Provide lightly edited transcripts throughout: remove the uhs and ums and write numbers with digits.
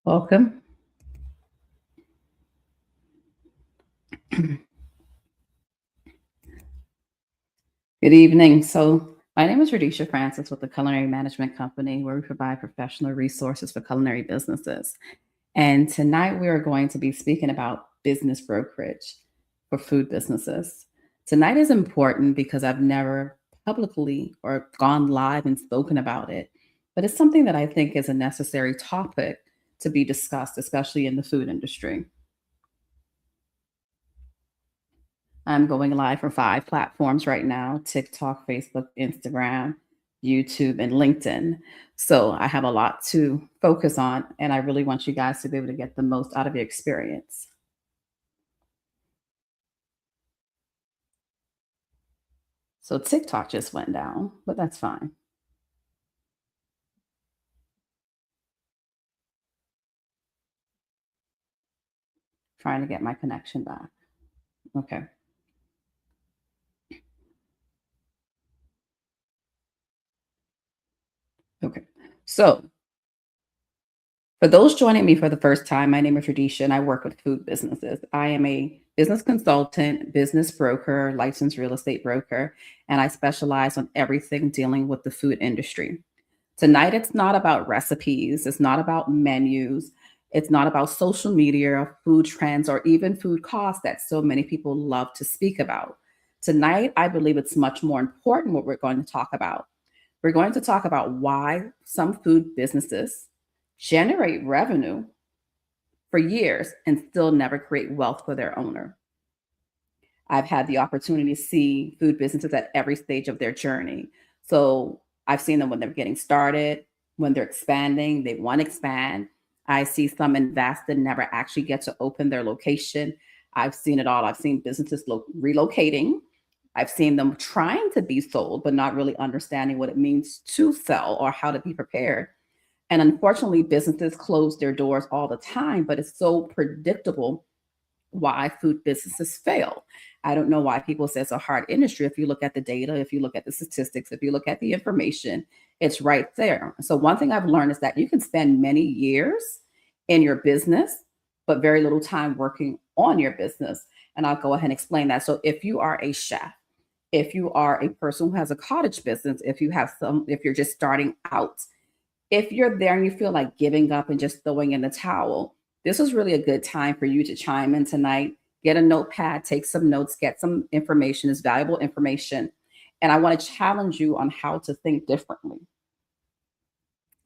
Welcome. Good evening. My name is Radisha Francis with the Culinary Management Company, where we provide professional resources for culinary businesses. And tonight we are going to be speaking about business brokerage for food businesses. Tonight is important because I've never publicly or gone live and spoken about it, but it's something that I think is a necessary topic to be discussed, especially in the food industry. I'm going live for 5 platforms right now: TikTok, Facebook, Instagram, YouTube, and LinkedIn. So I have a lot to focus on, and I really want you guys to be able to get the most out of your experience. So TikTok just went down, but that's fine. Trying to get my connection back. Okay. Okay. So for those joining me for the first time, my name is Radisha and I work with food businesses. I am a business consultant, business broker, licensed real estate broker, and I specialize on everything dealing with the food industry. Tonight, it's not about recipes, it's not about menus, it's not about social media, food trends, or even food costs that so many people love to speak about. Tonight, I believe it's much more important what we're going to talk about. We're going to talk about why some food businesses generate revenue for years and still never create wealth for their owner. I've had the opportunity to see food businesses at every stage of their journey. So I've seen them when they're getting started, when they're expanding, they want to expand. I see some invest and never actually get to open their location. I've seen it all. I've seen businesses relocating. I've seen them trying to be sold, but not really understanding what it means to sell or how to be prepared. And unfortunately, businesses close their doors all the time, but it's so predictable why food businesses fail. I don't know why people say it's a hard industry. If you look at the data, if you look at the statistics, if you look at the information, it's right there. So one thing I've learned is that you can spend many years in your business, but very little time working on your business. And I'll go ahead and explain that. So if you are a chef, if you are a person who has a cottage business, if you're just starting out, if you're there and you feel like giving up and just throwing in the towel, this is really a good time for you to chime in tonight. Get a notepad, take some notes, get some information, it's valuable information. And I want to challenge you on how to think differently.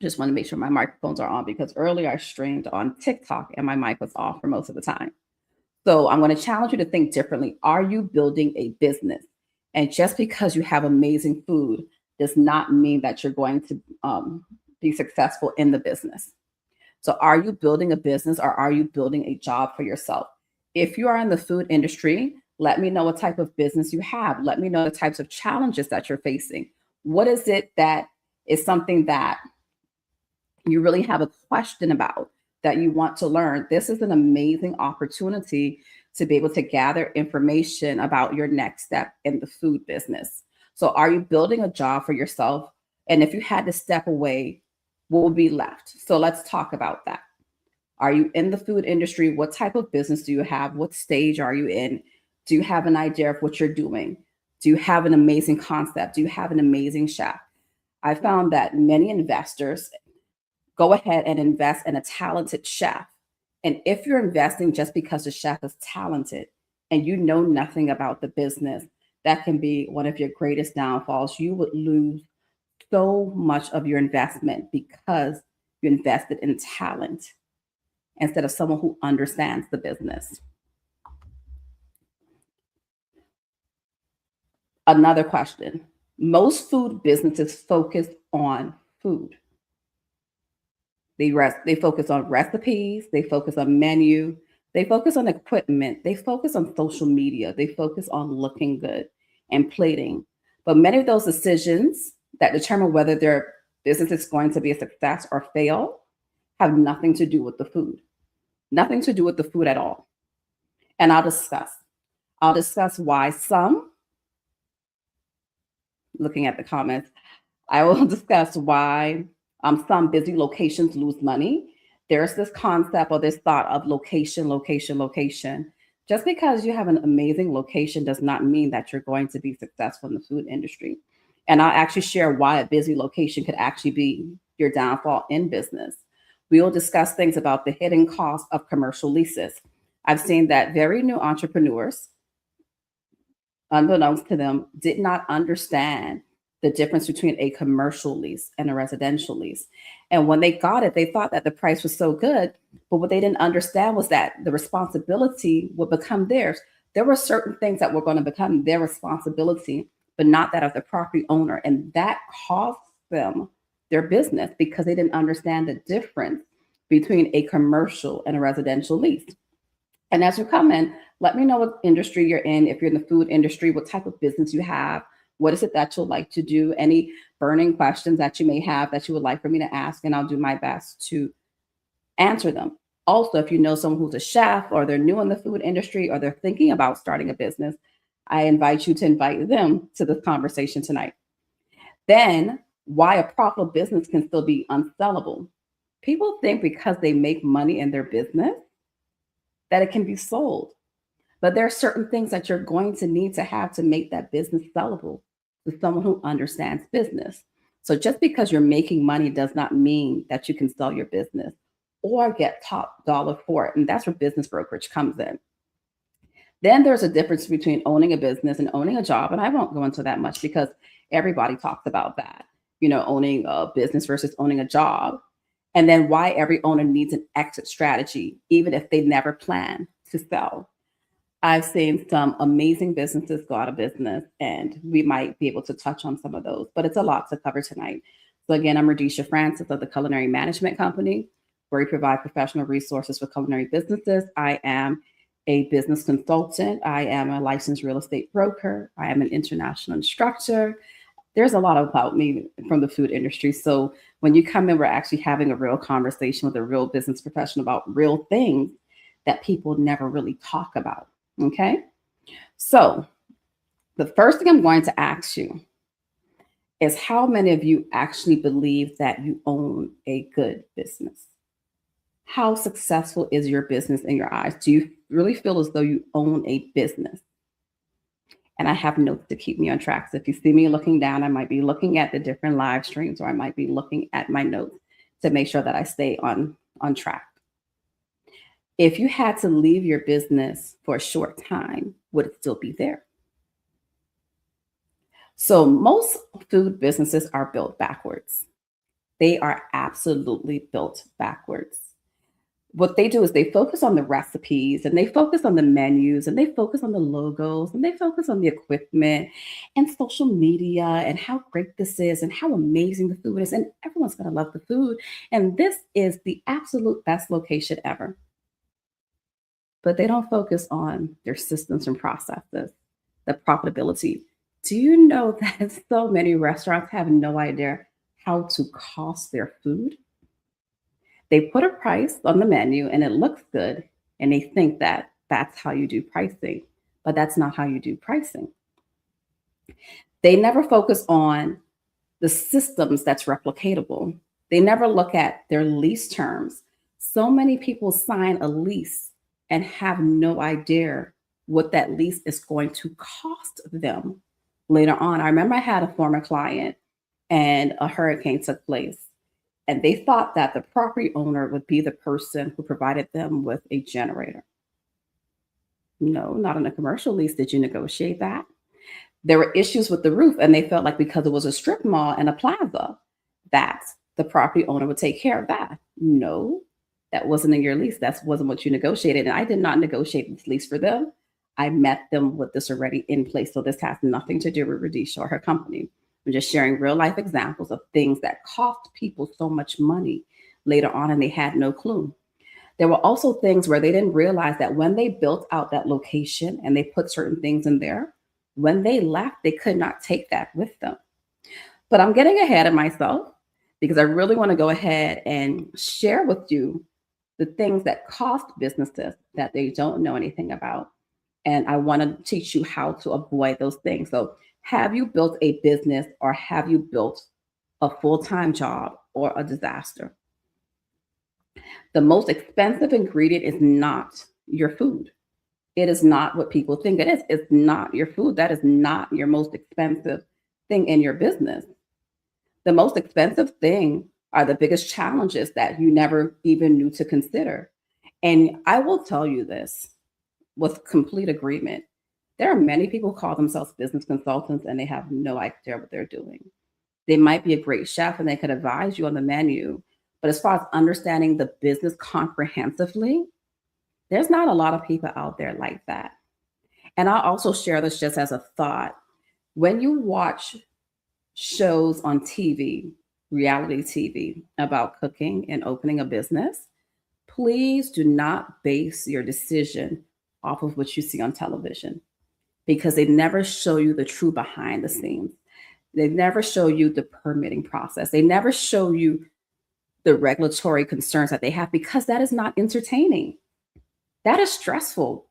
Just want to make sure my microphones are on because earlier I streamed on TikTok and my mic was off for most of the time. So I'm going to challenge you to think differently. Are you building a business? And just because you have amazing food does not mean that you're going to be successful in the business. So are you building a business or are you building a job for yourself? If you are in the food industry, let me know what type of business you have. Let me know the types of challenges that you're facing. What is it that is something that you really have a question about that you want to learn? This is an amazing opportunity to be able to gather information about your next step in the food business. So, are you building a job for yourself? And if you had to step away, what would be left? So, let's talk about that. Are you in the food industry? What type of business do you have? What stage are you in? Do you have an idea of what you're doing? Do you have an amazing concept? Do you have an amazing chef? I found that many investors go ahead and invest in a talented chef. And if you're investing just because the chef is talented and you know nothing about the business, that can be one of your greatest downfalls. You would lose so much of your investment because you invested in talent instead of someone who understands the business. Another question: most food businesses focus on food. They focus on recipes, they focus on menu, they focus on equipment, they focus on social media, they focus on looking good and plating. But many of those decisions that determine whether their business is going to be a success or fail have nothing to do with the food. Nothing to do with the food at all. And I'll discuss. I'll discuss why some, looking at the comments, I will discuss why some busy locations lose money There's this concept or this thought of location, location, location. Just because you have an amazing location does not mean that you're going to be successful in the food industry. And I'll actually share why a busy location could actually be your downfall in business. We will discuss things about the hidden cost of commercial leases. I've seen that very new entrepreneurs, unbeknownst to them, did not understand the difference between a commercial lease and a residential lease. And when they got it, they thought that the price was so good. But what they didn't understand was that the responsibility would become theirs. There were certain things that were going to become their responsibility, but not that of the property owner. And that cost them their business because they didn't understand the difference between a commercial and a residential lease. And as you come in, let me know what industry you're in. If you're in the food industry, what type of business you have, what is it that you'll like to do, any burning questions that you may have that you would like for me to ask, and I'll do my best to answer them. Also, if you know someone who's a chef or they're new in the food industry or they're thinking about starting a business, I invite you to invite them to this conversation tonight. Then, why a profitable business can still be unsellable. People think because they make money in their business that it can be sold. But there are certain things that you're going to need to have to make that business sellable to someone who understands business. So just because you're making money does not mean that you can sell your business or get top dollar for it. And that's where business brokerage comes in. Then there's a difference between owning a business and owning a job. And I won't go into that much because everybody talks about that, owning a business versus owning a job. And then why every owner needs an exit strategy, even if they never plan to sell. I've seen some amazing businesses go out of business, and we might be able to touch on some of those, but it's a lot to cover tonight. So, again, I'm Radisha Francis of the Culinary Management Company, where we provide professional resources for culinary businesses. I am a business consultant. I am a licensed real estate broker. I am an international instructor. There's a lot about me from the food industry. So, when you come in, we're actually having a real conversation with a real business professional about real things that people never really talk about. Okay. So the first thing I'm going to ask you is how many of you actually believe that you own a good business? How successful is your business in your eyes? Do you really feel as though you own a business? And I have notes to keep me on track. So if you see me looking down, I might be looking at the different live streams or I might be looking at my notes to make sure that I stay on track. If you had to leave your business for a short time, would it still be there? So, most food businesses are built backwards. They are absolutely built backwards. What they do is they focus on the recipes and they focus on the menus and they focus on the logos and they focus on the equipment and social media and how great this is and how amazing the food is. And everyone's going to love the food. And this is the absolute best location ever, but they don't focus on their systems and processes, the profitability. Do you know that so many restaurants have no idea how to cost their food? They put a price on the menu and it looks good, and they think that that's how you do pricing, but that's not how you do pricing. They never focus on the systems that's replicatable. They never look at their lease terms. So many people sign a lease and have no idea what that lease is going to cost them later on. I remember I had a former client and a hurricane took place, and they thought that the property owner would be the person who provided them with a generator. No, not in a commercial lease did you negotiate that. There were issues with the roof, and they felt like because it was a strip mall and a plaza, that the property owner would take care of that. No, that wasn't in your lease. That wasn't what you negotiated. And I did not negotiate this lease for them. I met them with this already in place. So this has nothing to do with Radisha or her company. I'm just sharing real life examples of things that cost people so much money later on, and they had no clue. There were also things where they didn't realize that when they built out that location and they put certain things in there, when they left, they could not take that with them. But I'm getting ahead of myself because I really want to go ahead and share with you the things that cost businesses that they don't know anything about. And I want to teach you how to avoid those things. So, have you built a business or have you built a full time job or a disaster? The most expensive ingredient is not your food. It is not what people think it is. It's not your food. That is not your most expensive thing in your business. The most expensive thing are the biggest challenges that you never even knew to consider. And I will tell you this with complete agreement. There are many people who call themselves business consultants and they have no idea what they're doing. They might be a great chef and they could advise you on the menu. But as far as understanding the business comprehensively, there's not a lot of people out there like that. And I'll also share this just as a thought. When you watch shows on TV, reality TV, about cooking and opening a business, please do not base your decision off of what you see on television because they never show you the true behind the scenes. They never show you the permitting process. They never show you the regulatory concerns that they have because that is not entertaining. That is stressful.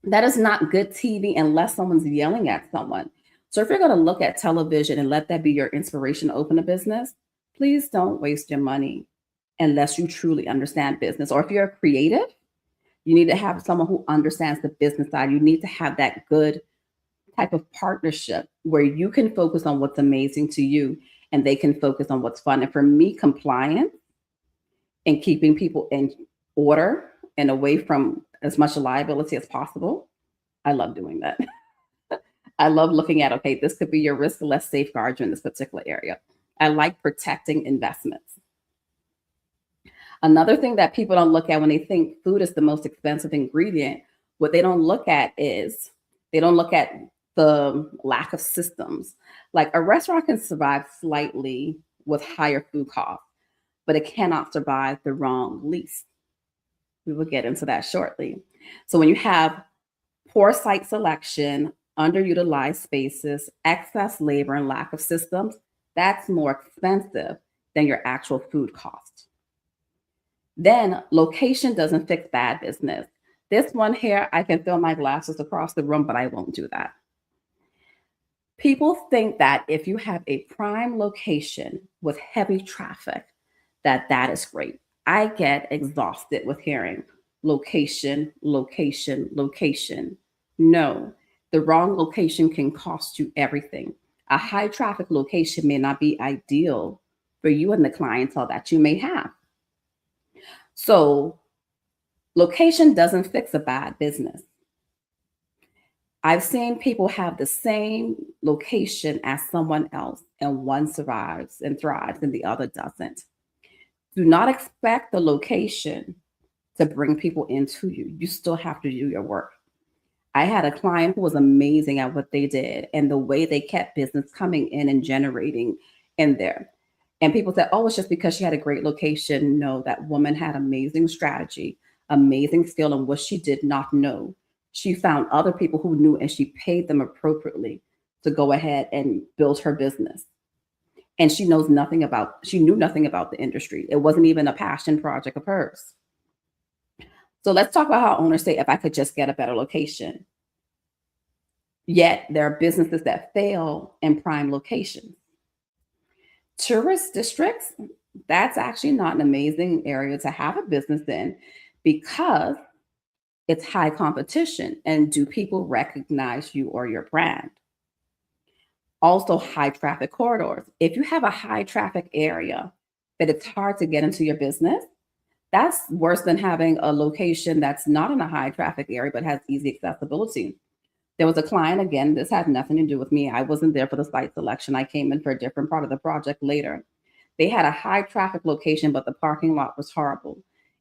That is not good TV unless someone's yelling at someone. So if you're going to look at television and let that be your inspiration to open a business, please don't waste your money unless you truly understand business. Or if you're a creative, you need to have someone who understands the business side. You need to have that good type of partnership where you can focus on what's amazing to you and they can focus on what's fun. And for me, compliance and keeping people in order and away from as much liability as possible, I love doing that. I love looking at, okay, this could be your risk, let's safeguard you in this particular area. I like protecting investments. Another thing that people don't look at when they think food is the most expensive ingredient, what they don't look at is they don't look at the lack of systems. Like a restaurant can survive slightly with higher food costs, but it cannot survive the wrong lease. We will get into that shortly. So when you have poor site selection, underutilized spaces, excess labor, and lack of systems, that's more expensive than your actual food cost. Then location doesn't fix bad business. This one here, I can throw my glasses across the room, but I won't do that. People think that if you have a prime location with heavy traffic, that that is great. I get exhausted with hearing location, location, location. No, the wrong location can cost you everything. A high traffic location may not be ideal for you and the clientele that you may have. So, location doesn't fix a bad business. I've seen people have the same location as someone else, and one survives and thrives, and the other doesn't. Do not expect the location to bring people into you. You still have to do your work. I had a client who was amazing at what they did and the way they kept business coming in and generating in there. And people said, oh, it's just because she had a great location. No, that woman had amazing strategy, amazing skill, and what she did not know. She found other people who knew and she paid them appropriately to go ahead and build her business. And she knew nothing about the industry. It wasn't even a passion project of hers. So let's talk about how owners say, if I could just get a better location. Yet there are businesses that fail in prime locations. Tourist districts, that's actually not an amazing area to have a business in because it's high competition. And do people recognize you or your brand? Also, high traffic corridors. If you have a high traffic area that it's hard to get into your business, that's worse than having a location that's not in a high traffic area but has easy accessibility. There was a client, again, this had nothing to do with me. I wasn't there for the site selection. I came in for a different part of the project later. They had a high traffic location, but the parking lot was horrible.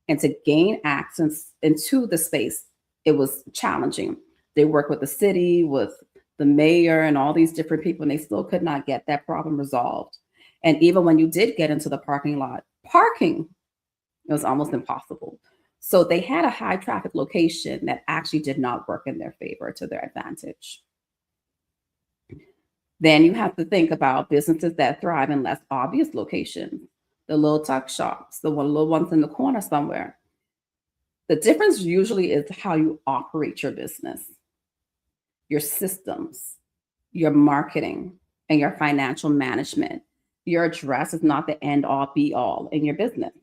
And to gain access into the space, it was challenging. They worked with the city, with the mayor, and all these different people, and they still could not get that problem resolved. And even when you did get into the parking lot, parking was almost impossible. So they had a high traffic location that actually did not work in their favor to their advantage. Then you have to think about businesses that thrive in less obvious locations, the little tuck shops, the little ones in the corner somewhere. The difference usually is how you operate your business, your systems, your marketing, and your financial management. Your address is not the end all be all in your business.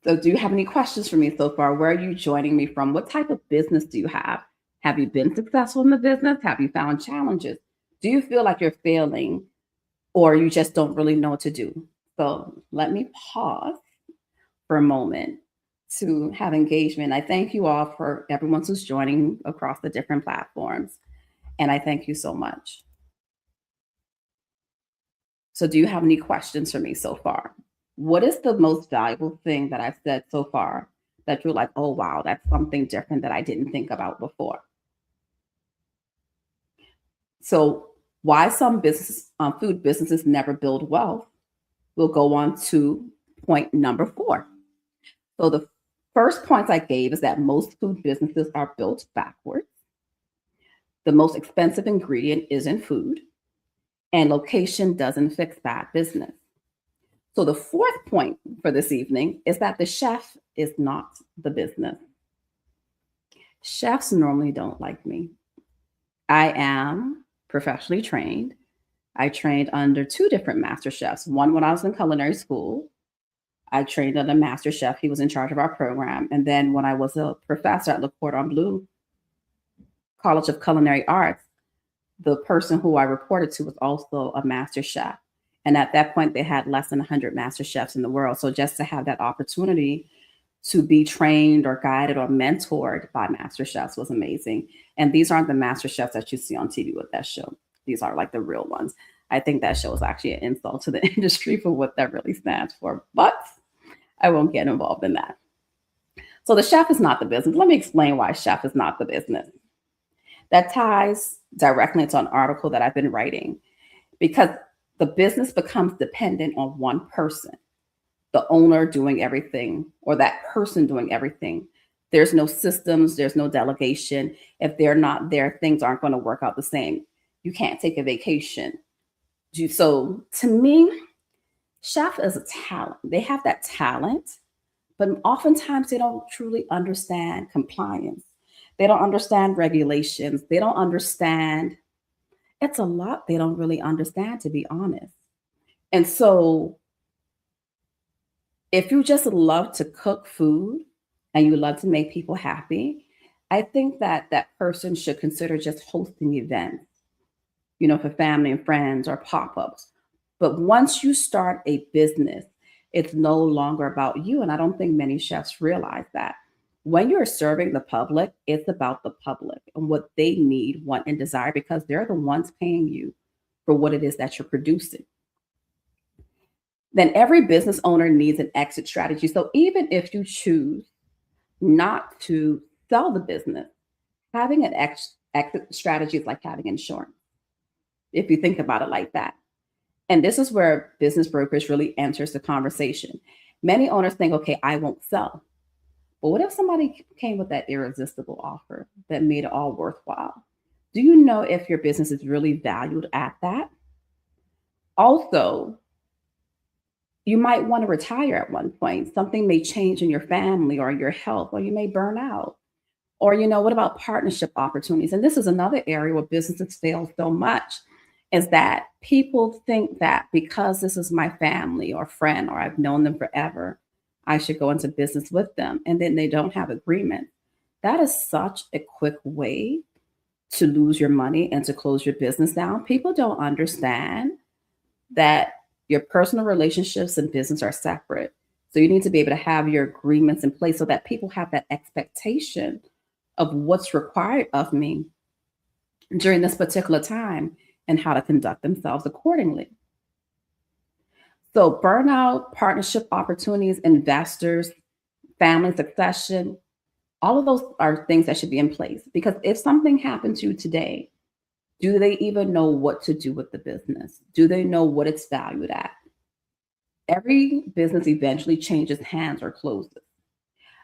So, do you have any questions for me so far? Where are you joining me from? What type of business do you have? Have you been successful in the business? Have you found challenges? Do you feel like you're failing or you just don't really know what to do? So, let me pause for a moment to have engagement. I thank you all for everyone who's joining across the different platforms. And I thank you so much. So, do you have any questions for me so far? What is the most valuable thing that I've said so far that you're like, oh, wow, that's something different that I didn't think about before? So, why some food businesses never build wealth? We'll go on to point number four. So, the first point I gave is that most food businesses are built backwards. The most expensive ingredient isn't food, and location doesn't fix bad business. So, the fourth point for this evening is that the chef is not the business. Chefs normally don't like me. I am professionally trained. I trained under two different master chefs. One when I was in culinary school, I trained under a master chef. He was in charge of our program. And then when I was a professor at Le Cordon Bleu College of Culinary Arts, the person who I reported to was also a master chef. And at that point, they had less than 100 master chefs in the world. So just to have that opportunity to be trained or guided or mentored by master chefs was amazing. And these aren't the master chefs that you see on TV with that show. These are like the real ones. I think that show is actually an insult to the industry for what that really stands for. But I won't get involved in that. So the chef is not the business. Let me explain why chef is not the business. That ties directly into an article that I've been writing because the business becomes dependent on one person, the owner doing everything or that person doing everything. There's no systems, there's no delegation. If they're not there, things aren't going to work out the same. You can't take a vacation. So to me, chef is a talent. They have that talent, but oftentimes they don't truly understand compliance. They don't understand regulations. They don't understand. It's a lot they don't really understand, to be honest. And so, if you just love to cook food and you love to make people happy, I think that that person should consider just hosting events, for family and friends or pop ups. But once you start a business, it's no longer about you. And I don't think many chefs realize that. When you're serving the public, it's about the public and what they need, want, and desire because they're the ones paying you for what it is that you're producing. Then every business owner needs an exit strategy. So even if you choose not to sell the business, having an exit strategy is like having insurance, if you think about it like that. And this is where business brokers really enters the conversation. Many owners think, okay, I won't sell. But what if somebody came with that irresistible offer that made it all worthwhile? Do you know if your business is really valued at that? Also, you might want to retire at one point. Something may change in your family or your health, or you may burn out. Or, what about partnership opportunities? And this is another area where businesses fail so much is that people think that because this is my family or friend or I've known them forever, I should go into business with them. And then they don't have agreement. That is such a quick way to lose your money and to close your business down. People don't understand that your personal relationships and business are separate. So you need to be able to have your agreements in place so that people have that expectation of what's required of me during this particular time and how to conduct themselves accordingly. So burnout, partnership opportunities, investors, family succession, all of those are things that should be in place because if something happened to you today, do they even know what to do with the business? Do they know what it's valued at? Every business eventually changes hands or closes.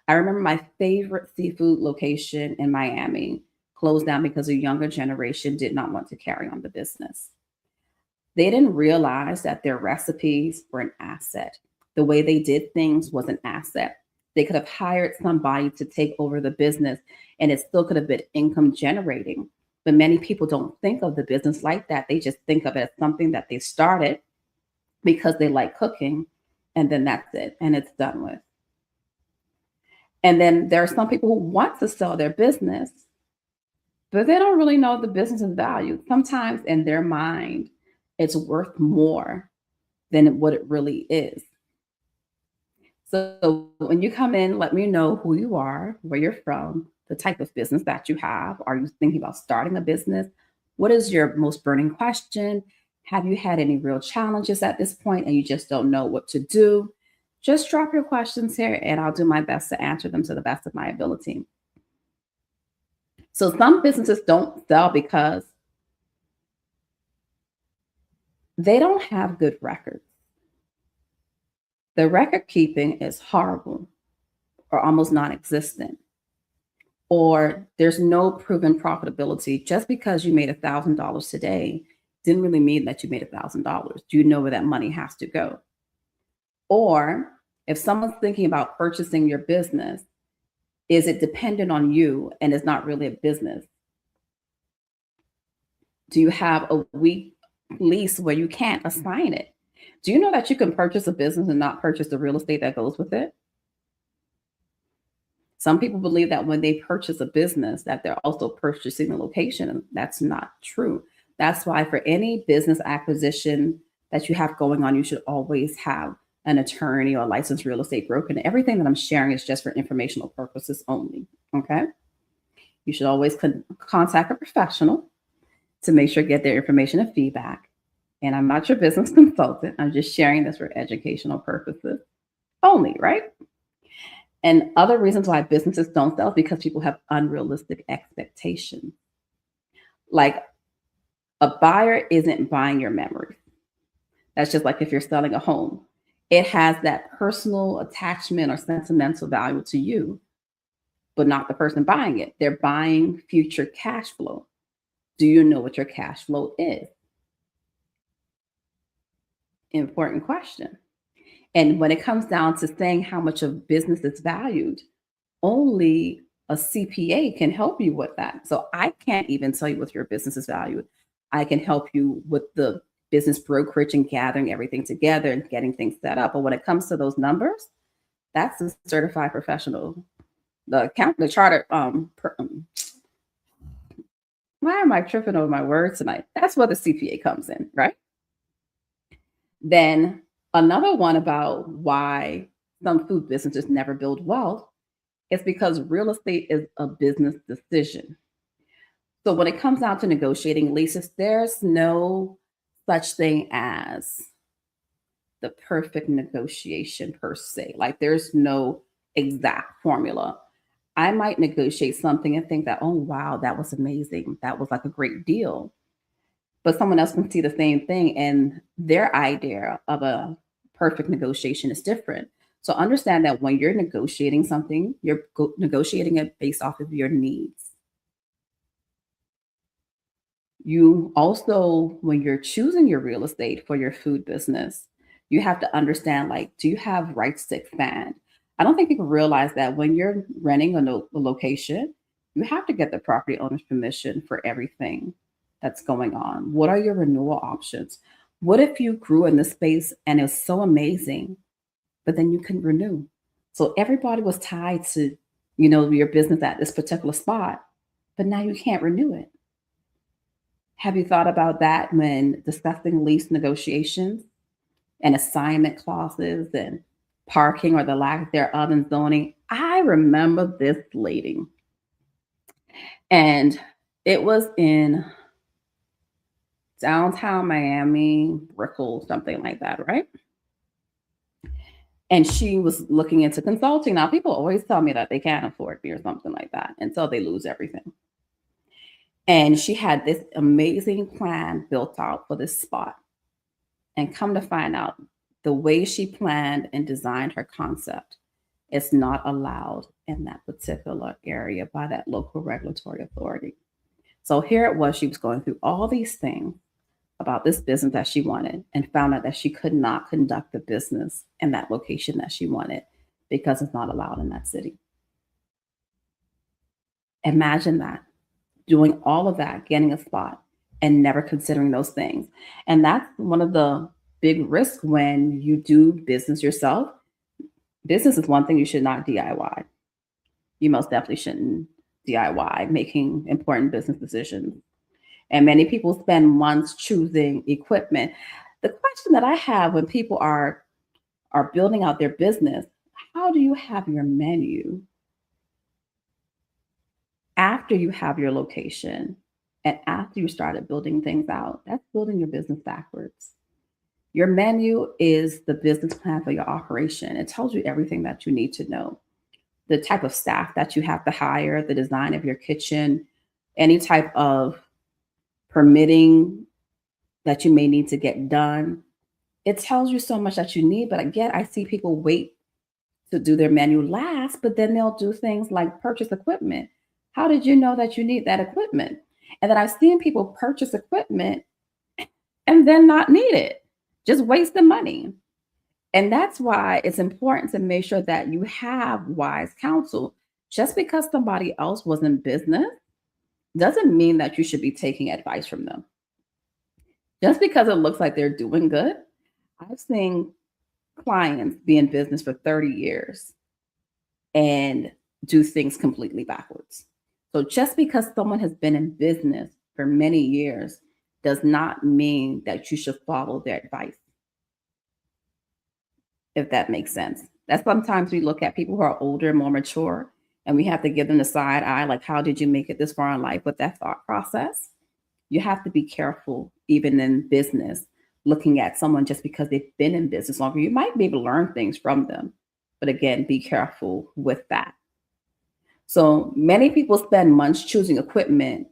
I remember my favorite seafood location in Miami closed down because a younger generation did not want to carry on the business. They didn't realize that their recipes were an asset. The way they did things was an asset. They could have hired somebody to take over the business and it still could have been income generating. But many people don't think of the business like that. They just think of it as something that they started because they like cooking and then that's it and it's done with. And then there are some people who want to sell their business, but they don't really know the business's value. Sometimes in their mind, it's worth more than what it really is. So when you come in, let me know who you are, where you're from, the type of business that you have. Are you thinking about starting a business? What is your most burning question? Have you had any real challenges at this point and you just don't know what to do? Just drop your questions here and I'll do my best to answer them to the best of my ability. So some businesses don't sell because they don't have good records. The record keeping is horrible or almost non existent, or there's no proven profitability. Just because you made $1,000 today didn't really mean that you made $1,000. Do you know where that money has to go? Or if someone's thinking about purchasing your business, is it dependent on you and it's not really a business? Do you have a weak lease where you can't assign it? Do you know that you can purchase a business and not purchase the real estate that goes with it? Some people believe that when they purchase a business that they're also purchasing the location, and that's not true. That's why for any business acquisition that you have going on, you should always have an attorney or a licensed real estate broker. And everything that I'm sharing is just for informational purposes only. Okay. You should always contact a professional to make sure get their information and feedback. And I'm not your business consultant. I'm just sharing this for educational purposes only, right? And other reasons why businesses don't sell is because people have unrealistic expectations. Like a buyer isn't buying your memories. That's just like if you're selling a home. It has that personal attachment or sentimental value to you, but not the person buying it. They're buying future cash flow. Do you know what your cash flow is? Important question. And when it comes down to saying how much of business is valued, only a CPA can help you with that. So I can't even tell you what your business is valued. I can help you with the business brokerage and gathering everything together and getting things set up. But when it comes to those numbers, that's a certified professional. The charter. Why am I tripping over my words tonight? That's where the CPA comes in, right? Then another one about why some food businesses never build wealth is because real estate is a business decision. So when it comes down to negotiating leases, there's no such thing as the perfect negotiation per se. Like there's no exact formula. I might negotiate something and think that, oh, wow, that was amazing. That was like a great deal. But someone else can see the same thing and their idea of a perfect negotiation is different. So understand that when you're negotiating something, you're negotiating it based off of your needs. You also, when you're choosing your real estate for your food business, you have to understand like, do you have rights to expand? I don't think people realize that when you're renting a location, you have to get the property owner's permission for everything that's going on. What are your renewal options? What if you grew in this space and it's so amazing, but then you couldn't renew? So everybody was tied to, your business at this particular spot, but now you can't renew it. Have you thought about that when discussing lease negotiations and assignment clauses and parking or the lack thereof in zoning? I remember this lady, and it was in downtown Miami, Brickell, something like that, right? And she was looking into consulting. Now, people always tell me that they can't afford me or something like that until they lose everything. And she had this amazing plan built out for this spot. And come to find out, the way she planned and designed her concept is not allowed in that particular area by that local regulatory authority. So here it was, she was going through all these things about this business that she wanted and found out that she could not conduct the business in that location that she wanted because it's not allowed in that city. Imagine that, doing all of that, getting a spot and never considering those things. And that's one of the big risks when you do business yourself. Business is one thing you should not DIY. you most definitely shouldn't DIY making important business decisions. And many people spend months choosing equipment. The question that I have when people are building out their business, how do you have your menu after you have your location and after you started building things out? That's building your business backwards. Your menu is the business plan for your operation. It tells you everything that you need to know. The type of staff that you have to hire, the design of your kitchen, any type of permitting that you may need to get done. It tells you so much that you need, but again, I see people wait to do their menu last, but then they'll do things like purchase equipment. How did you know that you need that equipment? And then I've seen people purchase equipment and then not need it, just waste the money. And that's why it's important to make sure that you have wise counsel. Just because somebody else was in business doesn't mean that you should be taking advice from them. Just because it looks like they're doing good, I've seen clients be in business for 30 years and do things completely backwards. So just because someone has been in business for many years does not mean that you should follow their advice, if that makes sense. That's sometimes we look at people who are older, more mature, and we have to give them the side eye, like, how did you make it this far in life with that thought process? You have to be careful, even in business, looking at someone just because they've been in business longer. You might be able to learn things from them, but again, be careful with that. So many people spend months choosing equipment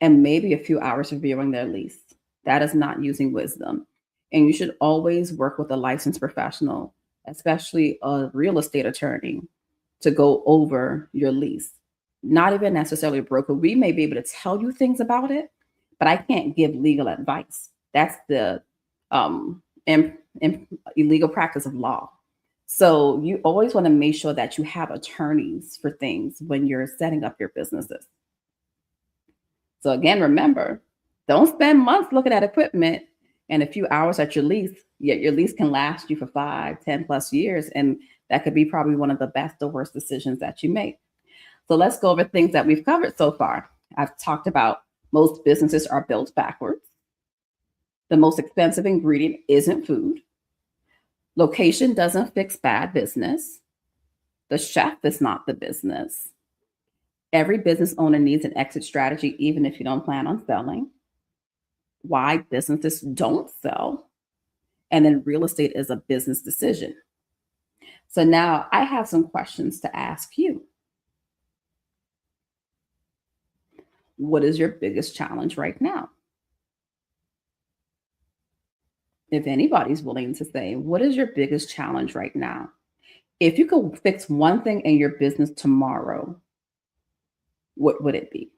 and maybe a few hours reviewing their lease. That is not using wisdom. And you should always work with a licensed professional, especially a real estate attorney, to go over your lease. Not even necessarily a broker. We may be able to tell you things about it, but I can't give legal advice. That's the illegal practice of law. So you always want to make sure that you have attorneys for things when you're setting up your businesses. So again, remember, don't spend months looking at equipment and a few hours at your lease, yet your lease can last you for 5, 10+ years. And that could be probably one of the best or worst decisions that you make. So let's go over things that we've covered so far. I've talked about most businesses are built backwards. The most expensive ingredient isn't food. Location doesn't fix bad business. The chef is not the business. Every business owner needs an exit strategy, even if you don't plan on selling. Why businesses don't sell. And then real estate is a business decision. So now I have some questions to ask you. What is your biggest challenge right now? If anybody's willing to say, what is your biggest challenge right now? If you could fix one thing in your business tomorrow, what would it be?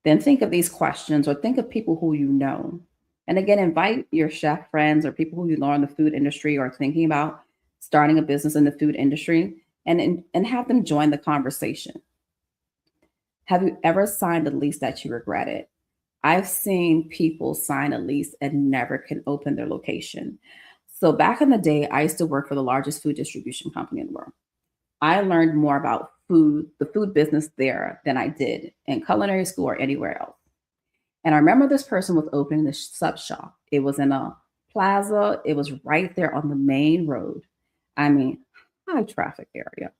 Then think of these questions or think of people who you know. And again, invite your chef friends or people who you know in the food industry or thinking about starting a business in the food industry and have them join the conversation. Have you ever signed a lease that you regretted? I've seen people sign a lease and never can open their location. So back in the day, I used to work for the largest food distribution company in the world. I learned more about food, the food business there than I did in culinary school or anywhere else. And I remember this person was opening this sub shop. It was in a plaza. It was right there on the main road. I mean, high traffic area.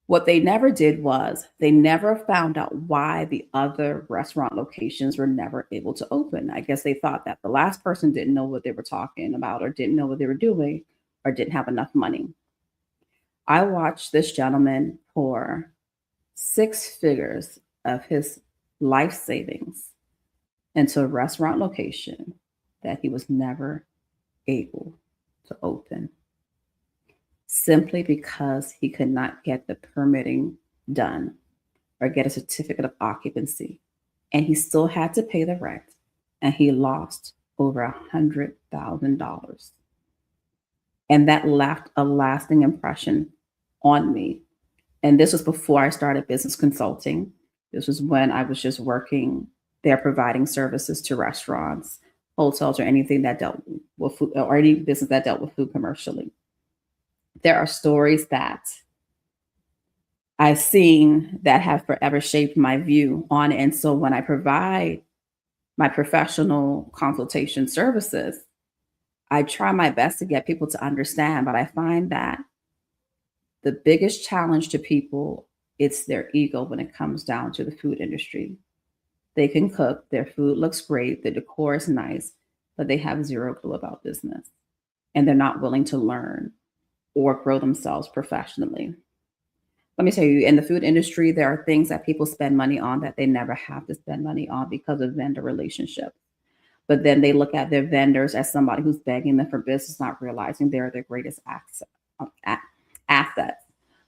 What they never did was they never found out why the other restaurant locations were never able to open. I guess they thought that the last person didn't know what they were talking about or didn't know what they were doing or didn't have enough money. I watched this gentleman pour 6 figures of his life savings into a restaurant location that he was never able to open simply because he could not get the permitting done or get a certificate of occupancy. And he still had to pay the rent and he lost over $100,000. And that left a lasting impression on me. And this was before I started business consulting. This was when I was just working there, providing services to restaurants, hotels, or anything that dealt with food, or any business that dealt with food commercially. There are stories that I've seen that have forever shaped my view on it. And so when I provide my professional consultation services, I try my best to get people to understand, but I find that the biggest challenge to people, it's their ego when it comes down to the food industry. They can cook, their food looks great, the decor is nice, but they have zero clue about business and they're not willing to learn or grow themselves professionally. Let me tell you, in the food industry, there are things that people spend money on that they never have to spend money on because of vendor relationships. But then they look at their vendors as somebody who's begging them for business, not realizing they're their greatest assets.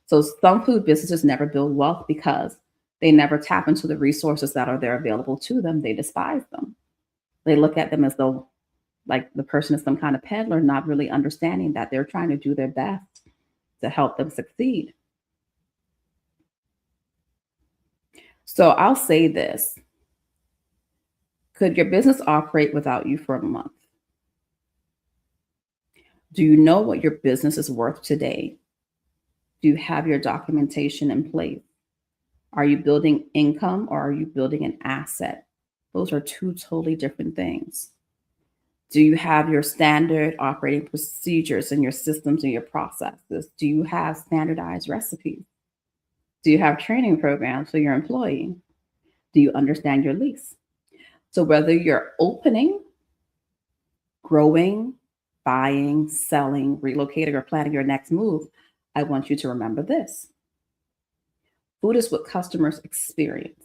So some food businesses never build wealth because they never tap into the resources that are there available to them. They despise them. They look at them as though like the person is some kind of peddler, not really understanding that they're trying to do their best to help them succeed. So I'll say this: could your business operate without you for a month? Do you know what your business is worth today? Do you have your documentation in place? Are you building income or are you building an asset? Those are two totally different things. Do you have your standard operating procedures and your systems and your processes? Do you have standardized recipes? Do you have training programs for your employee? Do you understand your lease? So, whether you're opening, growing, buying, selling, relocating, or planning your next move, I want you to remember this: food is what customers experience,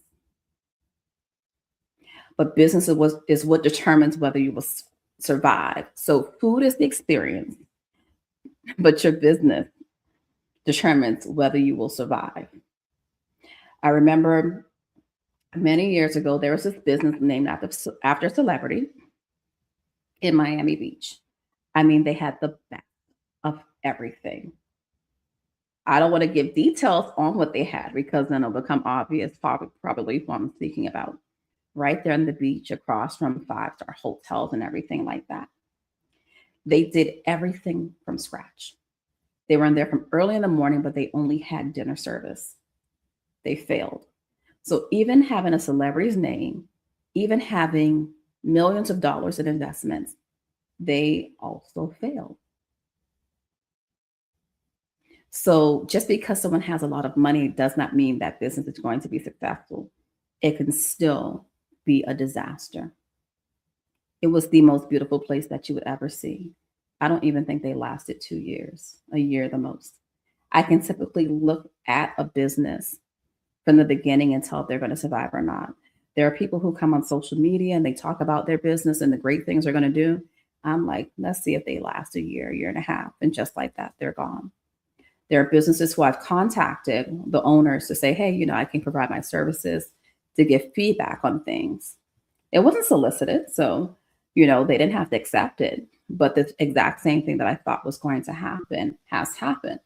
but is what determines whether you will survive. So, food is the experience, but your business determines whether you will survive. I remember many years ago, there was this business named after a celebrity in Miami Beach. I mean, they had the best of everything. I don't want to give details on what they had because then it'll become obvious, probably what I'm speaking about. Right there on the beach, across from five-star hotels and everything like that. They did everything from scratch. They were in there from early in the morning, but they only had dinner service. They failed. So even having a celebrity's name, even having millions of dollars in investments, they also failed. So just because someone has a lot of money does not mean that business is going to be successful. It can still be a disaster. It was the most beautiful place that you would ever see. I don't even think they lasted 2 years, a year the most. I can typically look at a business from the beginning and tell if they're going to survive or not. There are people who come on social media and they talk about their business and the great things they're going to do. I'm like, let's see if they last a year and a half. And just like that, they're gone. There are businesses who I've contacted the owners to say, hey, I can provide my services to give feedback on things. It wasn't solicited, so they didn't have to accept it. But the exact same thing that I thought was going to happen has happened.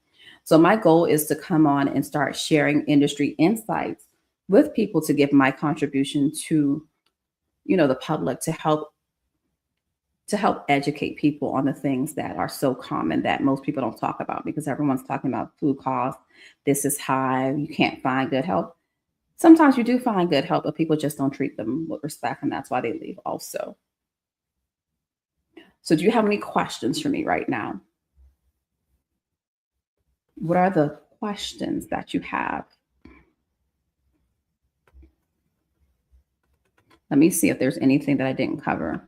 So my goal is to come on and start sharing industry insights with people to give my contribution to, the public to help educate people on the things that are so common that most people don't talk about because everyone's talking about food costs. This is high. You can't find good help. Sometimes you do find good help, but people just don't treat them with respect, and that's why they leave also. So, do you have any questions for me right now? What are the questions that you have? Let me see if there's anything that I didn't cover.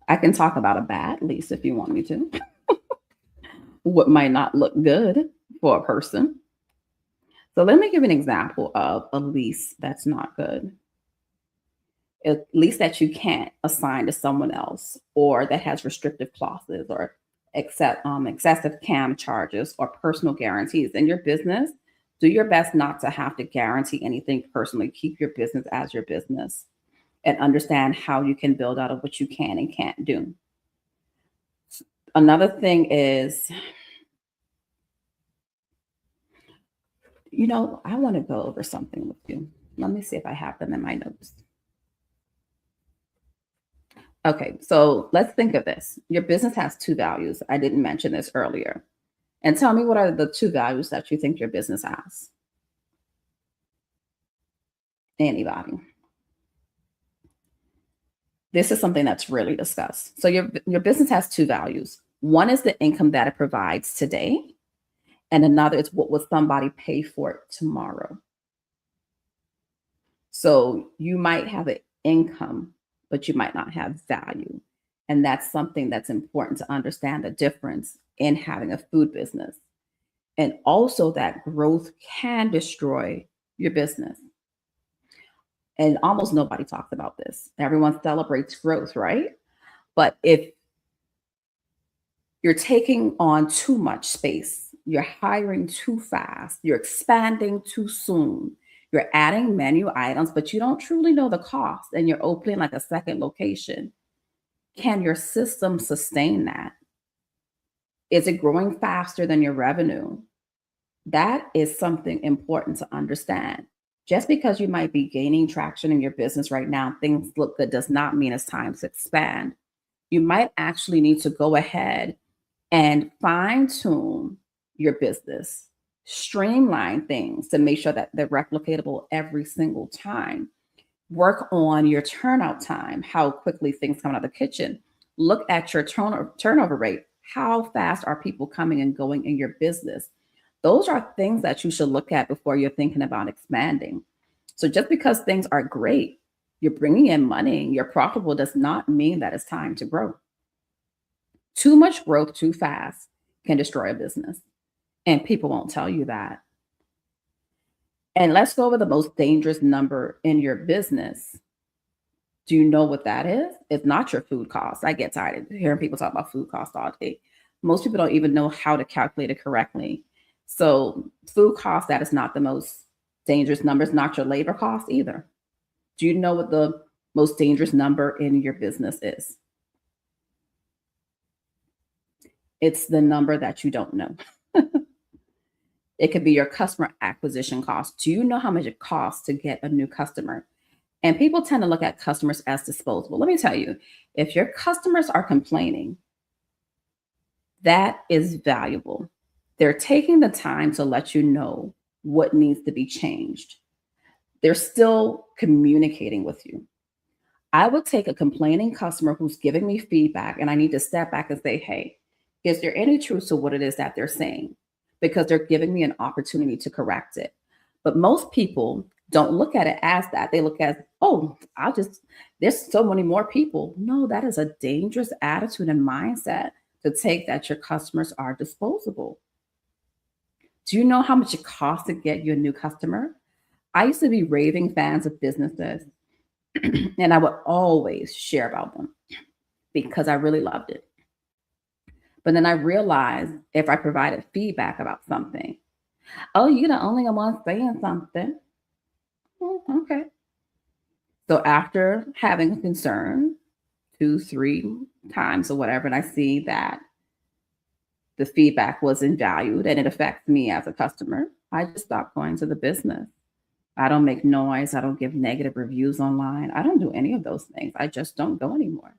I can talk about a bad lease if you want me to. What might not look good for a person. So, let me give an example of a lease that's not good. At least that you can't assign to someone else or that has restrictive clauses or excessive cam charges or personal guarantees in your business. Do your best not to have to guarantee anything personally. Keep your business as your business and understand how you can build out of what you can and can't do. Another thing is, I want to go over something with you. Let me see if I have them in my notes. Okay, so let's think of this. Your business has two values. I didn't mention this earlier. And tell me what are the two values that you think your business has? Anybody? This is something that's really discussed. So your business has two values. One is the income that it provides today, and another is what will somebody pay for it tomorrow. So you might have an income, but you might not have value. And that's something that's important to understand the difference in having a food business. And also that growth can destroy your business. And almost nobody talks about this. Everyone celebrates growth, right? But if you're taking on too much space, you're hiring too fast, you're expanding too soon, you're adding menu items, but you don't truly know the cost and you're opening like a second location. Can your system sustain that? Is it growing faster than your revenue? That is something important to understand. Just because you might be gaining traction in your business right now, things look good, does not mean it's time to expand. You might actually need to go ahead and fine tune your business, streamline things to make sure that they're replicatable every single time. Work on your turnout time, how quickly things come out of the kitchen. Look at your turnover rate. How fast are people coming and going in your business? Those are things that you should look at before you're thinking about expanding. So just because things are great, you're bringing in money, you're profitable, does not mean that it's time to grow. Too much growth too fast can destroy a business, and people won't tell you that. And let's go over the most dangerous number in your business. Do you know what that is? It's not your food costs. I get tired of hearing people talk about food costs all day. Most people don't even know how to calculate it correctly. So, food costs, that is not the most dangerous number. It's not your labor cost either. Do you know what the most dangerous number in your business is? It's the number that you don't know. It could be your customer acquisition cost. Do you know how much it costs to get a new customer? And people tend to look at customers as disposable. Let me tell you, if your customers are complaining, that is valuable. They're taking the time to let you know what needs to be changed. They're still communicating with you. I would take a complaining customer who's giving me feedback and I need to step back and say, hey, is there any truth to what it is that they're saying? Because they're giving me an opportunity to correct it. But most people don't look at it as that. They look at, oh, there's so many more people. No, that is a dangerous attitude and mindset to take that your customers are disposable. Do you know how much it costs to get you a new customer? I used to be raving fans of businesses and I would always share about them because I really loved it. But then I realized if I provided feedback about something, oh, you're the only one saying something. Okay. So after having a concern 2, 3 times or whatever, and I see that the feedback wasn't valued and it affects me as a customer, I just stopped going to the business. I don't make noise. I don't give negative reviews online. I don't do any of those things. I just don't go anymore.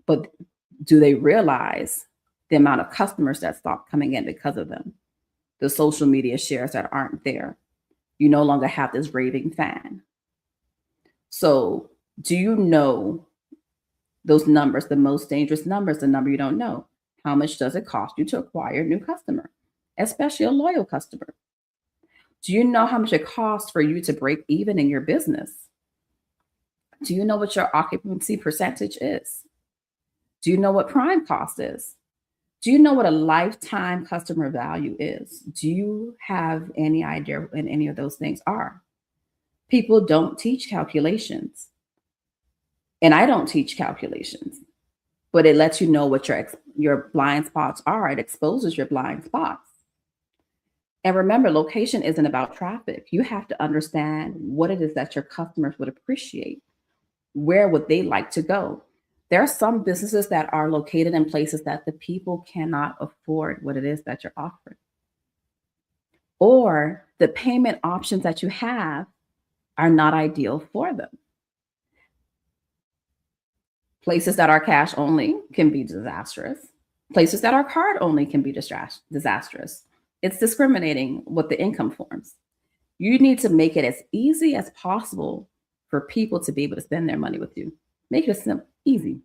But do they realize the amount of customers that stop coming in because of them? The social media shares that aren't there. You no longer have this raving fan. So, do you know those numbers, the most dangerous numbers, the number you don't know? How much does it cost you to acquire a new customer, especially a loyal customer? Do you know how much it costs for you to break even in your business? Do you know what your occupancy percentage is? Do you know what prime cost is? Do you know what a lifetime customer value is? Do you have any idea what any of those things are? People don't teach calculations, and I don't teach calculations, but it lets you know what your blind spots are. It exposes your blind spots. And remember, location isn't about traffic. You have to understand what it is that your customers would appreciate. Where would they like to go? There are some businesses that are located in places that the people cannot afford what it is that you're offering. Or the payment options that you have are not ideal for them. Places that are cash only can be disastrous. Places that are card only can be disastrous. It's discriminating with the income forms. You need to make it as easy as possible for people to be able to spend their money with you. Make it simple, easy.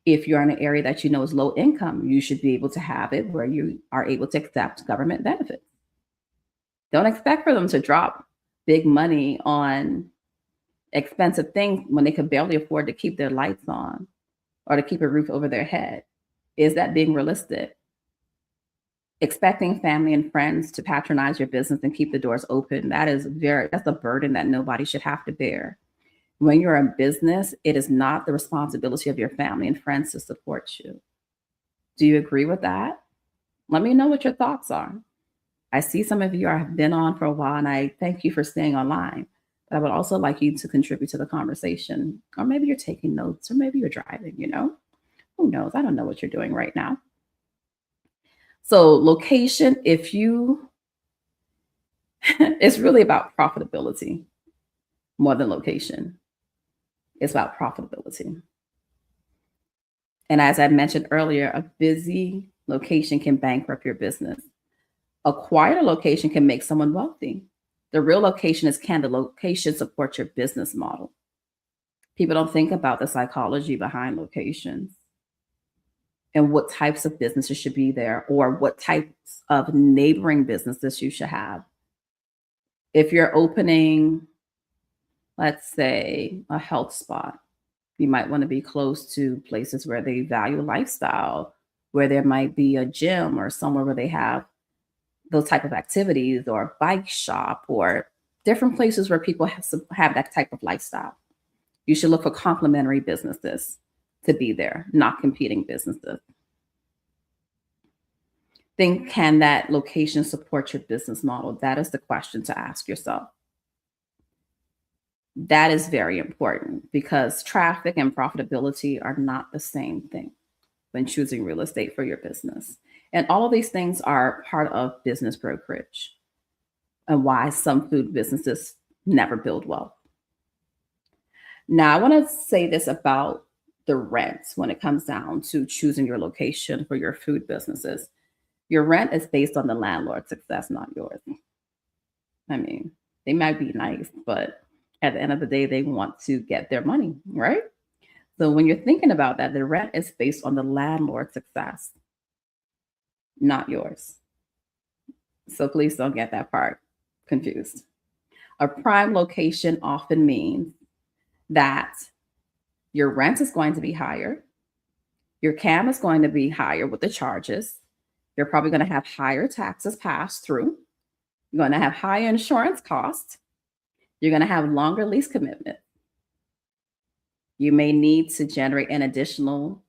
If you're in an area that you know is low income, you should be able to have it where you are able to accept government benefits. Don't expect for them to drop big money on expensive things when they could barely afford to keep their lights on or to keep a roof over their head. Is that being realistic? Expecting family and friends to patronize your business and keep the doors open, that's a burden that nobody should have to bear. When you're a business, it is not the responsibility of your family and friends to support you. Do you agree with that? Let me know what your thoughts are. I see some of you have been on for a while, and I thank you for staying online. But I would also like you to contribute to the conversation. Or maybe you're taking notes, or maybe you're driving, you know? Who knows? I don't know what you're doing right now. So, location, if you, it's really about profitability more than location. It's about profitability. And as I mentioned earlier, a busy location can bankrupt your business. A quieter location can make someone wealthy. The real location is, can the location support your business model? People don't think about the psychology behind locations and what types of businesses should be there or what types of neighboring businesses you should have. If you're opening, let's say, a health spot, you might want to be close to places where they value lifestyle, where there might be a gym or somewhere where they have those type of activities or a bike shop or different places where people have that type of lifestyle. You should look for complementary businesses to be there, not competing businesses. Think, can that location support your business model? That is the question to ask yourself. That is very important because traffic and profitability are not the same thing when choosing real estate for your business. And all of these things are part of business brokerage and why some food businesses never build wealth. Now, I want to say this about the rents when it comes down to choosing your location for your food businesses. Your rent is based on the landlord's success, not yours. I mean, they might be nice, but at the end of the day, they want to get their money, right? So when you're thinking about that, the rent is based on the landlord's success, not yours. So please don't get that part confused. A prime location often means that your rent is going to be higher, your CAM is going to be higher with the charges. You're probably going to have higher taxes passed through. You're going to have higher insurance costs. You're going to have longer lease commitment. You may need to generate an additional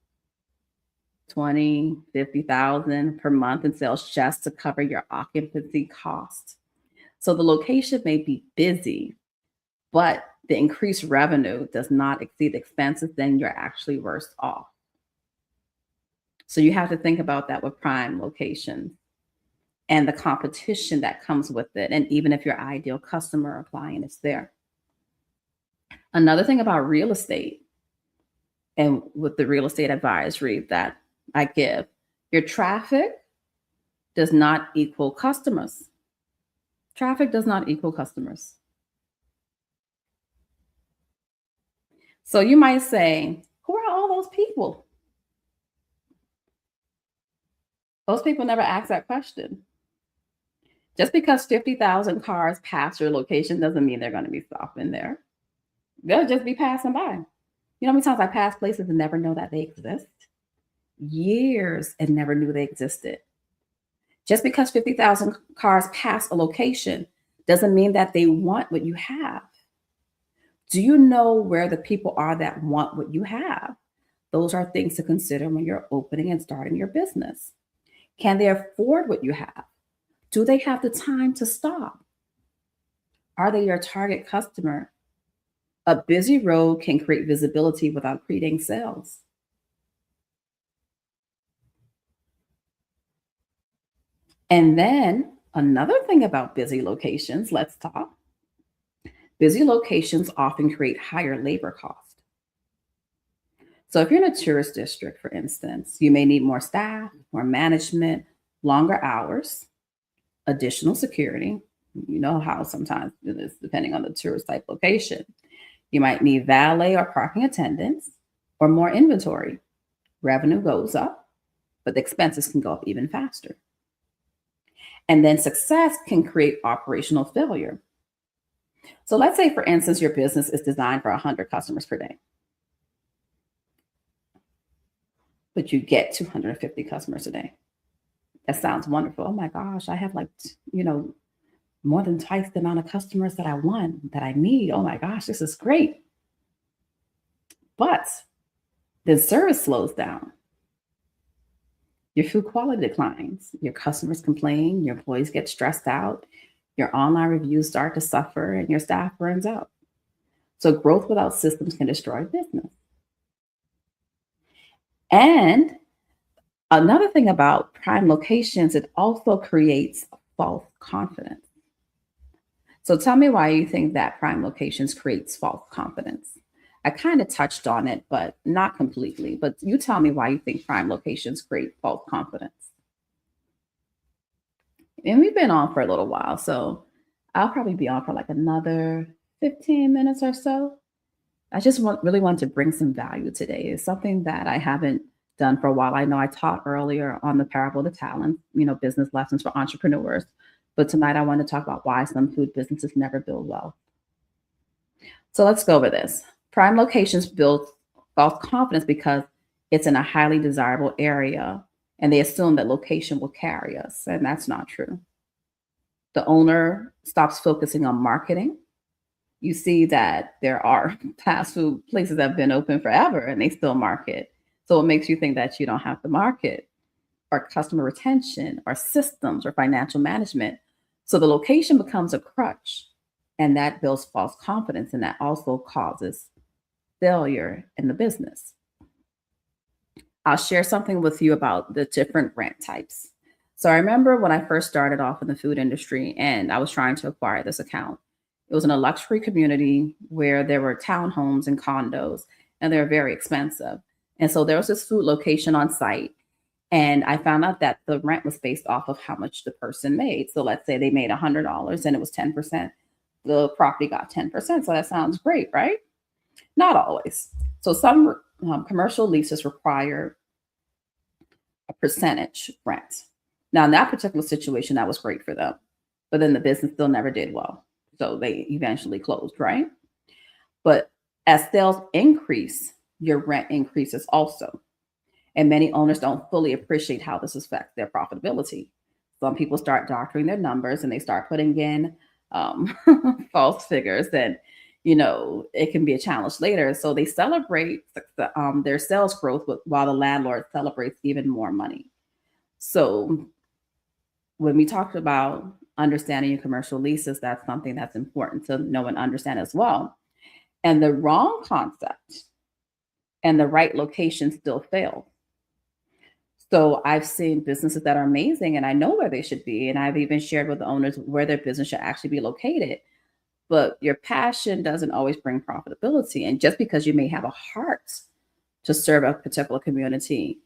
20, 50,000 per month in sales just to cover your occupancy cost. So the location may be busy, but the increased revenue does not exceed expenses, then you're actually worse off. So you have to think about that with prime locations and the competition that comes with it. And even if your ideal customer or client is there. Another thing about real estate and with the real estate advisory that I give, your traffic does not equal customers. Traffic does not equal customers. So you might say, who are all those people? Those people never ask that question. Just because 50,000 cars pass your location doesn't mean they're going to be stopping there. They'll just be passing by. You know how many times I pass places and never know that they exist? Years and never knew they existed. Just because 50,000 cars pass a location doesn't mean that they want what you have. Do you know where the people are that want what you have? Those are things to consider when you're opening and starting your business. Can they afford what you have? Do they have the time to stop? Are they your target customer? A busy road can create visibility without creating sales. And then another thing about busy locations, let's talk. Busy locations often create higher labor costs. So if you're in a tourist district, for instance, you may need more staff, more management, longer hours, additional security. You know how sometimes it is depending on the tourist type location. You might need valet or parking attendants or more inventory. Revenue goes up, but the expenses can go up even faster. And then success can create operational failure. So let's say, for instance, your business is designed for 100 customers per day, but you get 250 customers a day. That sounds wonderful. Oh my gosh, I have like, more than twice the amount of customers that I want, that I need. Oh my gosh, this is great. But then service slows down. Your food quality declines. Your customers complain. Your employees get stressed out. Your online reviews start to suffer and your staff burns out. So growth without systems can destroy business. And another thing about prime locations, it also creates false confidence. So tell me why you think that prime locations creates false confidence. I kind of touched on it, but not completely. But you tell me why you think prime locations create false confidence. And we've been on for a little while, so I'll probably be on for like another 15 minutes or so. I just really want to bring some value today. It's something that I haven't done for a while. I know I taught earlier on the parable of the talents, business lessons for entrepreneurs. But tonight I want to talk about why some food businesses never build well. So let's go over this. Prime locations build false confidence because it's in a highly desirable area and they assume that location will carry us. And that's not true. The owner stops focusing on marketing. You see that there are fast food places that have been open forever and they still market. So it makes you think that you don't have to market or customer retention or systems or financial management. So the location becomes a crutch and that builds false confidence and that also causes failure in the business. I'll share something with you about the different rent types. So I remember when I first started off in the food industry and I was trying to acquire this account. It was in a luxury community where there were townhomes and condos and they were very expensive. And so there was this food location on site. And I found out that the rent was based off of how much the person made. So let's say they made $100 and it was 10%. The property got 10%. So that sounds great, right? Not always. So some commercial leases require a percentage rent. Now, in that particular situation, that was great for them. But then the business still never did well. So they eventually closed, right? But as sales increase, your rent increases also. And many owners don't fully appreciate how this affects their profitability. Some people start doctoring their numbers and they start putting in um, false figures, and it can be a challenge later. So they celebrate their sales growth while the landlord celebrates even more money. So when we talked about understanding your commercial leases, that's something that's important to know and understand as well. And the wrong concept and the right location still fail. So I've seen businesses that are amazing and I know where they should be. And I've even shared with the owners where their business should actually be located. But your passion doesn't always bring profitability. And just because you may have a heart to serve a particular community,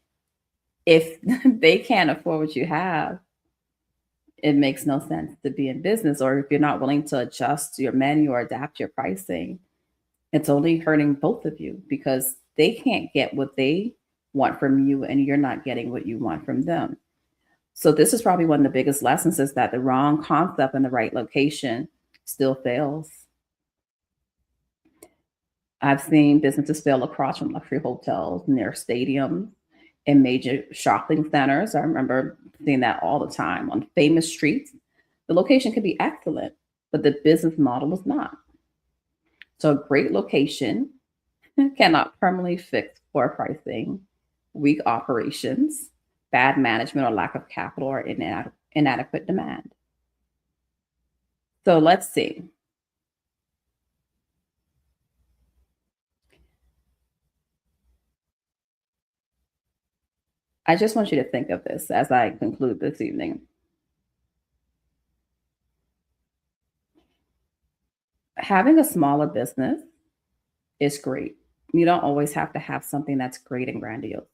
if they can't afford what you have, it makes no sense to be in business. Or if you're not willing to adjust your menu or adapt your pricing, it's only hurting both of you because they can't get what they want from you and you're not getting what you want from them. So this is probably one of the biggest lessons is that the wrong concept in the right location still fails. I've seen businesses fail across from luxury hotels near stadiums and major shopping centers. I remember seeing that all the time on famous streets. The location could be excellent, but the business model was not. So a great location cannot permanently fix poor pricing, weak operations, bad management or lack of capital or inadequate demand. So let's see. I just want you to think of this as I conclude this evening. Having a smaller business is great. You don't always have to have something that's great and grandiose.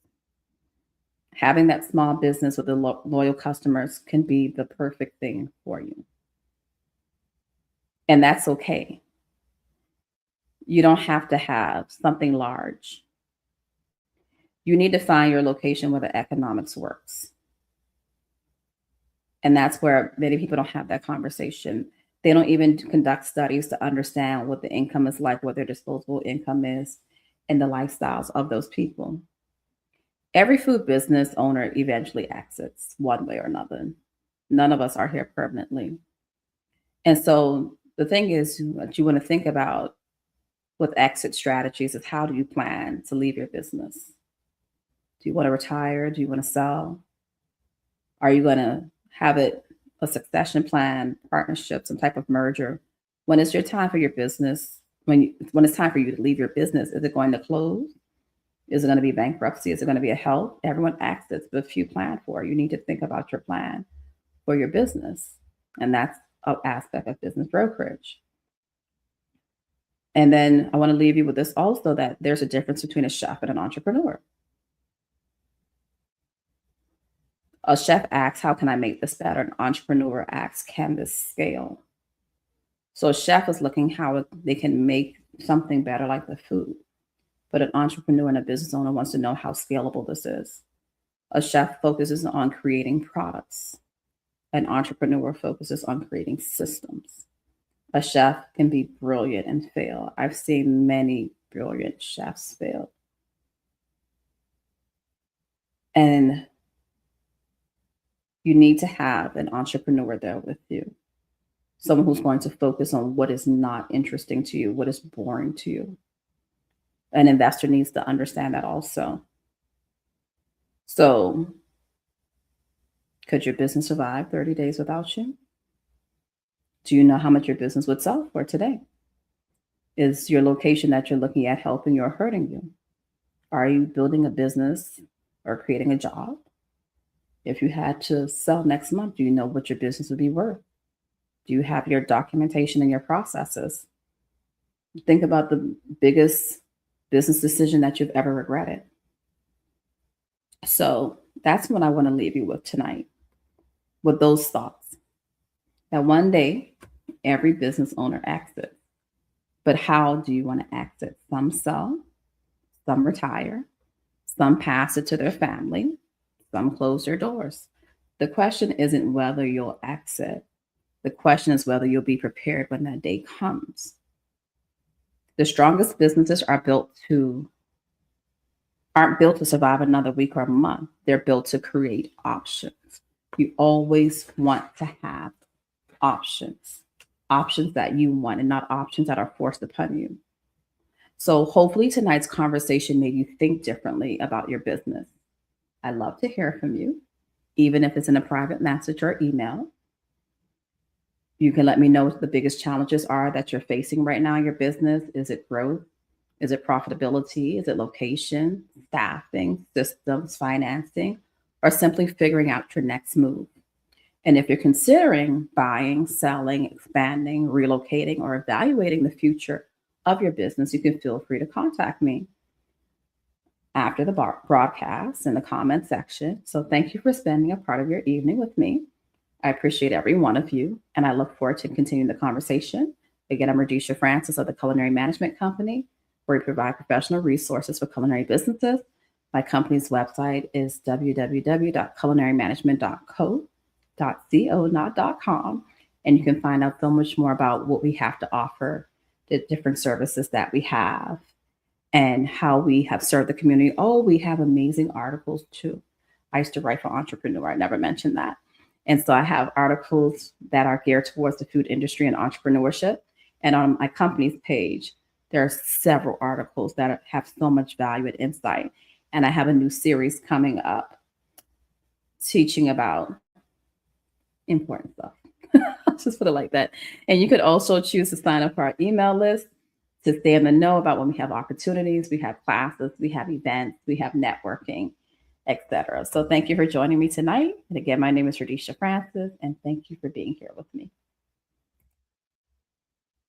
Having that small business with the loyal customers can be the perfect thing for you. And that's okay. You don't have to have something large. You need to find your location where the economics works. And that's where many people don't have that conversation. They don't even conduct studies to understand what the income is like, what their disposable income is, and the lifestyles of those people. Every food business owner eventually exits one way or another. None of us are here permanently. And so the thing is, what you want to think about with exit strategies is, how do you plan to leave your business? Do you want to retire? Do you want to sell? Are you going to have it a succession plan, partnership, some type of merger? When it's your time for your business, when it's time for you to leave your business, is it going to close? Is it going to be bankruptcy? Is it going to be a health? Everyone exits, but few plan for. You need to think about your plan for your business, and that's an aspect of business brokerage. And then I want to leave you with this also, that there's a difference between a chef and an entrepreneur. A chef asks, how can I make this better? An entrepreneur asks, can this scale? So a chef is looking how they can make something better like the food. But an entrepreneur and a business owner wants to know how scalable this is. A chef focuses on creating products. An entrepreneur focuses on creating systems. A chef can be brilliant and fail. I've seen many brilliant chefs fail. And you need to have an entrepreneur there with you. Someone who's going to focus on what is not interesting to you, what is boring to you. An investor needs to understand that also. So, could your business survive 30 days without you? Do you know how much your business would sell for today? Is your location that you're looking at helping you or hurting you? Are you building a business or creating a job? If you had to sell next month, do you know what your business would be worth? Do you have your documentation and your processes? Think about the biggest business decision that you've ever regretted. So that's what I want to leave you with tonight, with those thoughts. That one day, every business owner exits. But how do you want to exit? Some sell, some retire, some pass it to their family, some close their doors. The question isn't whether you'll exit. The question is whether you'll be prepared when that day comes. The strongest businesses aren't built to survive another week or a month. They're built to create options. You always want to have options that you want, and not options that are forced upon you. So hopefully tonight's conversation made you think differently about your business. I'd love to hear from you, even if it's in a private message or email. You can let me know what the biggest challenges are that you're facing right now in your business. Is it growth? Is it profitability? Is it location, staffing, systems, financing, or simply figuring out your next move? And if you're considering buying, selling, expanding, relocating, or evaluating the future of your business, you can feel free to contact me after the broadcast in the comment section. So thank you for spending a part of your evening with me. I appreciate every one of you, and I look forward to continuing the conversation. Again, I'm Rhodesia Francis of the Culinary Management Company, where we provide professional resources for culinary businesses. My company's website is www.culinarymanagement.co, not .com, and you can find out so much more about what we have to offer, the different services that we have, and how we have served the community. Oh, we have amazing articles too. I used to write for Entrepreneur. I never mentioned that. And so I have articles that are geared towards the food industry and entrepreneurship. And on my company's page, there are several articles that have so much value and insight. And I have a new series coming up teaching about important stuff. I'll just put it like that. And you could also choose to sign up for our email list to stay in the know about when we have opportunities, we have classes, we have events, we have networking, etc. So thank you for joining me tonight. And again, my name is Rhodesia Francis, and thank you for being here with me.